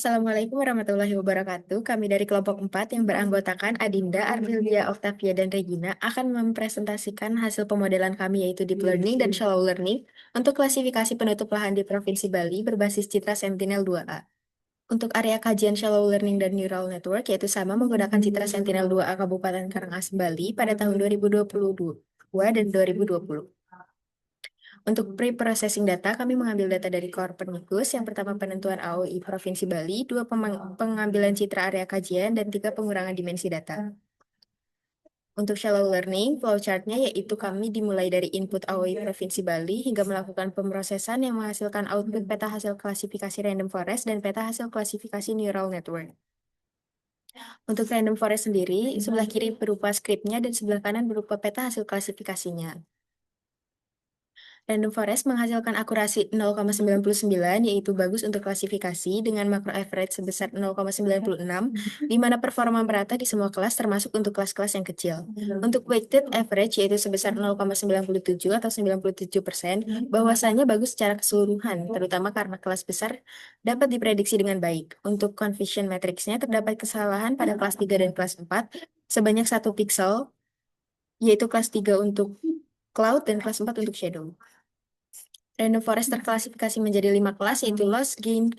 Assalamualaikum warahmatullahi wabarakatuh. Kami dari kelompok 4 yang beranggotakan Adinda, Arvildia, Octavia, dan Regina akan mempresentasikan hasil pemodelan kami yaitu Deep Learning dan Shallow Learning untuk klasifikasi penutup lahan di Provinsi Bali berbasis citra Sentinel-2A. Untuk area kajian Shallow Learning dan Neural Network yaitu sama menggunakan citra Sentinel-2A Kabupaten Karangasem, Bali pada tahun 2022 dan 2020. Untuk pre-processing data, kami mengambil data dari Copernicus, yang pertama penentuan AOI Provinsi Bali, dua pengambilan citra area kajian, dan tiga pengurangan dimensi data. Untuk shallow learning, flowchart-nya yaitu kami dimulai dari input AOI Provinsi Bali hingga melakukan pemrosesan yang menghasilkan output peta hasil klasifikasi random forest dan peta hasil klasifikasi neural network. Untuk random forest sendiri, sebelah kiri berupa skripnya dan sebelah kanan berupa peta hasil klasifikasinya. Random forest menghasilkan akurasi 0,99, yaitu bagus untuk klasifikasi dengan makro average sebesar 0,96, di mana performa merata di semua kelas termasuk untuk kelas-kelas yang kecil. Untuk weighted average yaitu sebesar 0,97 atau 97%, bahwasanya bagus secara keseluruhan, terutama karena kelas besar dapat diprediksi dengan baik. Untuk confusion matrix-nya terdapat kesalahan pada kelas 3 dan kelas 4 sebanyak 1 pixel, yaitu kelas 3 untuk cloud dan kelas 4 untuk shadow. Random forest terklasifikasi menjadi 5 kelas, yaitu loss, gain,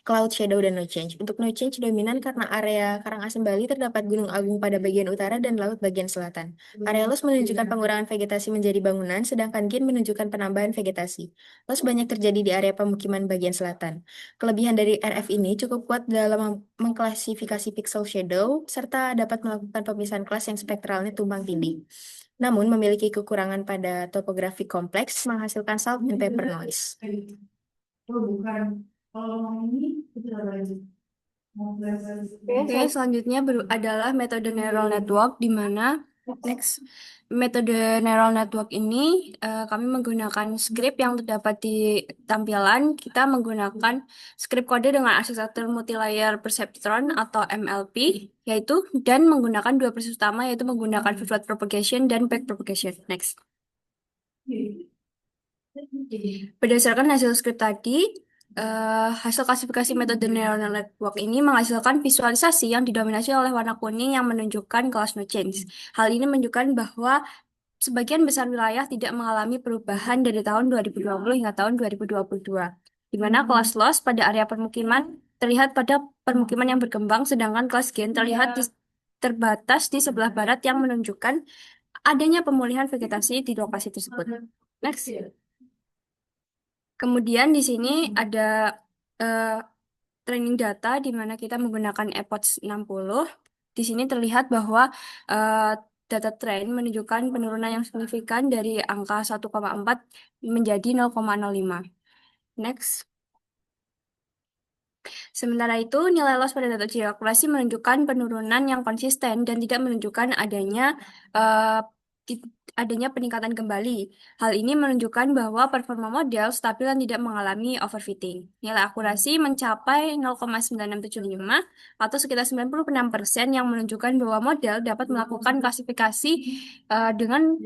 cloud, shadow, dan no change. Untuk no change dominan karena area Karangasem Bali terdapat Gunung Agung pada bagian utara dan laut bagian selatan. Area loss menunjukkan pengurangan vegetasi menjadi bangunan, sedangkan gain menunjukkan penambahan vegetasi. Loss banyak terjadi di area pemukiman bagian selatan. Kelebihan dari RF ini cukup kuat dalam mengklasifikasi pixel shadow, serta dapat melakukan pemisahan kelas yang spektralnya tumpang tindih. Namun memiliki kekurangan pada topografi kompleks, menghasilkan salt and paper noise. Oh, bukan. Kalau ini kita lanjut. Oke, selanjutnya adalah metode neural network, di mana next metode neural network ini kami menggunakan script yang terdapat di tampilan. Kita menggunakan script kode dengan arsitektur multilayer perceptron atau MLP, yaitu dan menggunakan dua proses utama, yaitu menggunakan forward propagation dan back propagation. Next. Berdasarkan hasil script tadi, hasil klasifikasi metode neural network ini menghasilkan visualisasi yang didominasi oleh warna kuning yang menunjukkan kelas no change. Hal ini menunjukkan bahwa sebagian besar wilayah tidak mengalami perubahan dari tahun 2020 hingga tahun 2022, di mana kelas loss pada area permukiman terlihat pada permukiman yang berkembang, sedangkan kelas gain terlihat terbatas di sebelah barat yang menunjukkan adanya pemulihan vegetasi di lokasi tersebut. Next. Kemudian di sini ada eh, training data di mana kita menggunakan EPODS 60. Di sini terlihat bahwa eh, data trend menunjukkan penurunan yang signifikan dari angka 1,4 menjadi 0,05. Next. Sementara itu, nilai loss pada data uji akurasi menunjukkan penurunan yang konsisten dan tidak menunjukkan eh, ti- adanya peningkatan kembali. Hal ini menunjukkan bahwa performa model stabil dan tidak mengalami overfitting. Nilai akurasi mencapai 0,9675 atau sekitar 96%, yang menunjukkan bahwa model dapat melakukan klasifikasi dengan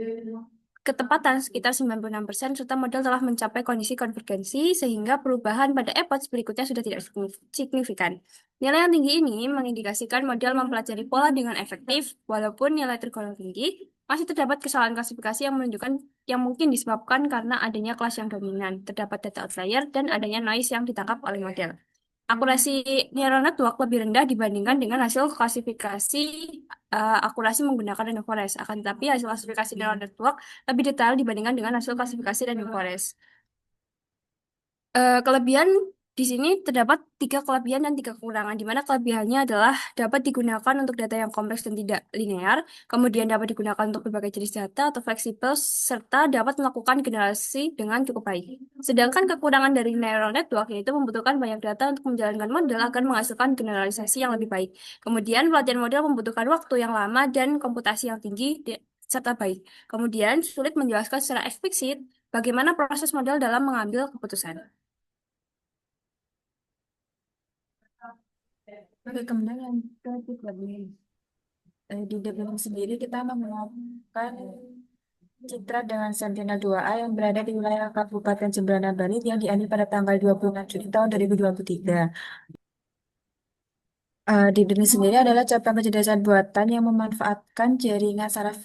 ketepatan sekitar 96%, serta model telah mencapai kondisi konvergensi sehingga perubahan pada epoch berikutnya sudah tidak signifikan. Nilai yang tinggi ini mengindikasikan model mempelajari pola dengan efektif, walaupun nilai tergolong tinggi, masih terdapat kesalahan klasifikasi yang menunjukkan yang mungkin disebabkan karena adanya kelas yang dominan, terdapat data outlier, dan adanya noise yang ditangkap oleh model. Akurasi neural network lebih rendah dibandingkan dengan hasil klasifikasi akurasi menggunakan random forest. Akan tetapi hasil klasifikasi neural network lebih detail dibandingkan dengan hasil klasifikasi random forest. Kelebihan di sini terdapat 3 kelebihan dan 3 kekurangan, di mana kelebihannya adalah dapat digunakan untuk data yang kompleks dan tidak linear, kemudian dapat digunakan untuk berbagai jenis data atau fleksibel, serta dapat melakukan generasi dengan cukup baik. Sedangkan kekurangan dari neural network yaitu membutuhkan banyak data untuk menjalankan model agar menghasilkan generalisasi yang lebih baik. Kemudian pelatihan model membutuhkan waktu yang lama dan komputasi yang tinggi serta baik. Kemudian sulit menjelaskan secara eksplisit bagaimana proses model dalam mengambil keputusan. Oke, kemudian lanjut ke deep learning. Di deep learning sendiri kita menemukan citra dengan Sentinel-2A yang berada di wilayah Kabupaten Jemberana, Bali yang diambil pada tanggal 26 Juli tahun 2023. Di Denis sendiri adalah cabang kecerdasan buatan yang memanfaatkan jaringan saraf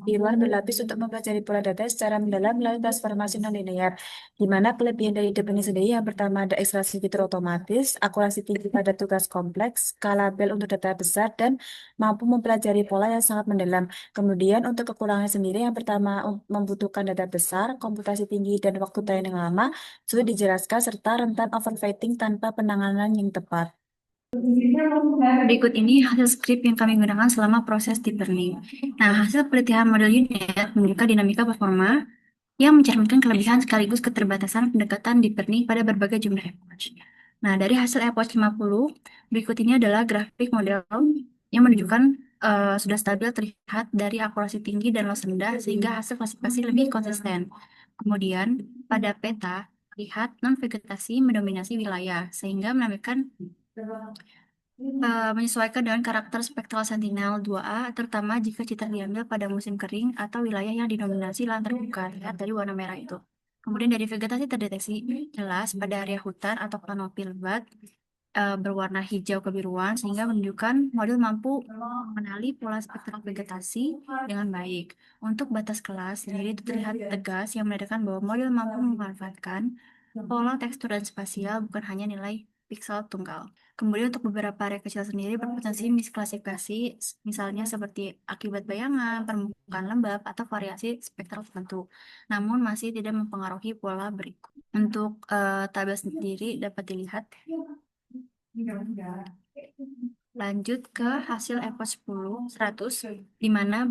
neuron berlapis untuk mempelajari pola data secara mendalam melalui transformasi nonlinear. Di mana kelebihan dari Denis sendiri yang pertama ada ekstraksi fitur otomatis, akurasi tinggi pada tugas kompleks, skalabel untuk data besar, dan mampu mempelajari pola yang sangat mendalam. Kemudian untuk kekurangan sendiri yang pertama membutuhkan data besar, komputasi tinggi, dan waktu tayang yang lama, sulit dijelaskan serta rentan overfitting tanpa penanganan yang tepat. Berikut ini hasil skrip yang kami gunakan selama proses deep learning. Nah, hasil penelitian model UNet menunjukkan dinamika performa yang mencerminkan kelebihan sekaligus keterbatasan pendekatan deep learning pada berbagai jumlah approach. Nah, dari hasil approach 50, berikut ini adalah grafik model yang menunjukkan sudah stabil terlihat dari akurasi tinggi dan loss rendah sehingga hasil klasifikasi lebih konsisten. Kemudian, pada peta, lihat non-vegetasi mendominasi wilayah sehingga menampilkan menyesuaikan dengan karakter spektral Sentinel-2A, terutama jika citra diambil pada musim kering atau wilayah yang didominasi lahan terbuka. Lihat dari warna merah itu. Kemudian dari vegetasi terdeteksi jelas pada area hutan atau kanopi lebat berwarna hijau kebiruan sehingga menunjukkan model mampu mengenali pola spektral vegetasi dengan baik. Untuk batas kelas sendiri itu terlihat tegas yang menandakan bahwa model mampu memanfaatkan pola tekstur dan spasial bukan hanya nilai piksel tunggal. Kemudian untuk beberapa area kecil sendiri berpotensi misklasifikasi, misalnya seperti akibat bayangan, permukaan lembab, atau variasi spektral tertentu. Namun masih tidak mempengaruhi pola berikut. Untuk tabel sendiri dapat dilihat. Lanjut ke hasil Epoch 10, 100, di mana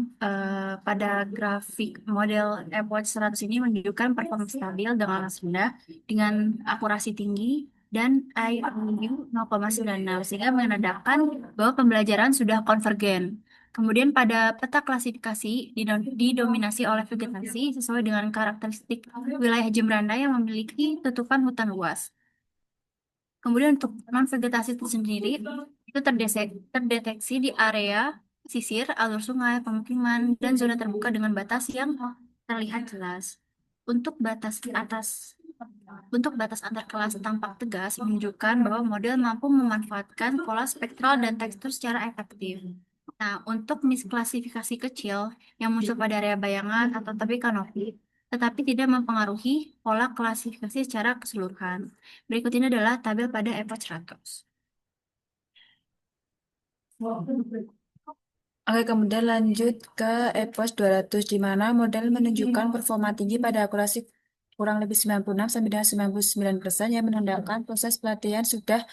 pada grafik model Epoch 100 ini menunjukkan performa stabil dengan loss rendah, dengan akurasi tinggi, dan IOU 0,96, sehingga menandakan bahwa pembelajaran sudah konvergen. Kemudian pada peta klasifikasi didominasi oleh vegetasi sesuai dengan karakteristik wilayah Jembrana yang memiliki tutupan hutan luas. Kemudian untuk non-vegetasi itu sendiri, itu terdeteksi di area pesisir, alur sungai, pemukiman, dan zona terbuka dengan batas yang terlihat jelas. Untuk batas atas, untuk batas antar kelas tampak tegas menunjukkan bahwa model mampu memanfaatkan pola spektral dan tekstur secara efektif. Nah, untuk misklasifikasi kecil yang muncul pada area bayangan atau tepi kanopi, tetapi tidak mempengaruhi pola klasifikasi secara keseluruhan. Berikut ini adalah tabel pada Epoch 100. Oke, kemudian lanjut ke EPOS 200, di mana model menunjukkan performa tinggi pada akurasi kurang lebih 96 sampai dengan 99% yang menandakan proses pelatihan sudah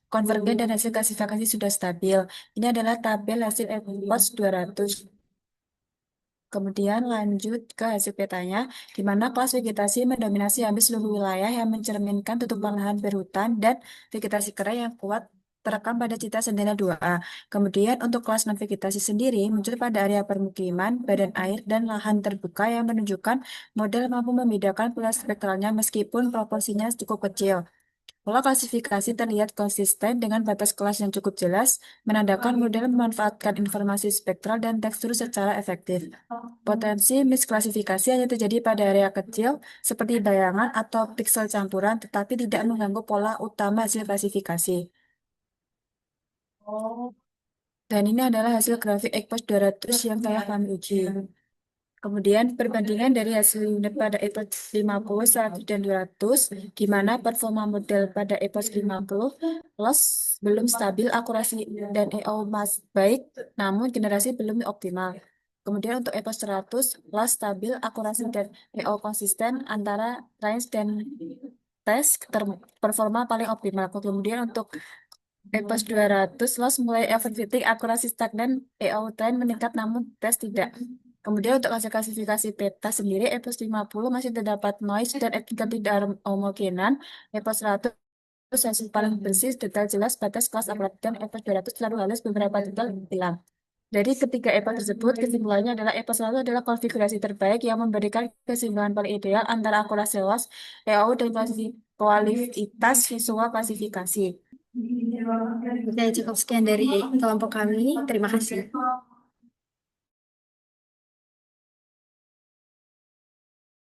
konvergen dan hasil klasifikasi sudah stabil. Ini adalah tabel hasil EPOS 200. Kemudian lanjut ke hasil petanya, di mana kelas vegetasi mendominasi hampir seluruh wilayah yang mencerminkan tutupan lahan berhutan dan vegetasi kera yang kuat terekam pada citra Sentinel-2A. Kemudian untuk kelas non-vegetasi sendiri muncul pada area permukiman, badan air, dan lahan terbuka yang menunjukkan model mampu membedakan pola spektralnya meskipun proporsinya cukup kecil. Pola klasifikasi terlihat konsisten dengan batas kelas yang cukup jelas, menandakan model memanfaatkan informasi spektral dan tekstur secara efektif. Potensi misklasifikasi hanya terjadi pada area kecil, seperti bayangan atau piksel campuran, tetapi tidak mengganggu pola utama hasil klasifikasi. Dan ini adalah hasil grafik ECPOS 200 yang telah kami uji. Kemudian perbandingan dari hasil unit pada EPOS 50, 100, dan 200, di mana performa model pada EPOS 50 loss belum stabil, akurasi dan EO masih baik, namun generasi belum optimal. Kemudian untuk EPOS 100, loss stabil, akurasi dan EO konsisten antara range dan tes performa paling optimal. Kemudian untuk EPOS 200, loss mulai overfitting, akurasi stagnan, EO trend meningkat namun tes tidak. Kemudian untuk hasil klasifikasi peta sendiri, EPOS 50 masih terdapat noise dan tingkat tidak homogenan. EPOS 100 hasil paling bersih, detail jelas, batas kelas akurat, dan EPOS 200 selalu halus, beberapa detail hilang. Dari ketiga EPOS tersebut, kesimpulannya adalah EPOS 100 adalah konfigurasi terbaik yang memberikan keseimbangan paling ideal antara akurasi loss, EO, dan kualitas visual klasifikasi. Dan cukup sekian dari kelompok kami. Terima kasih.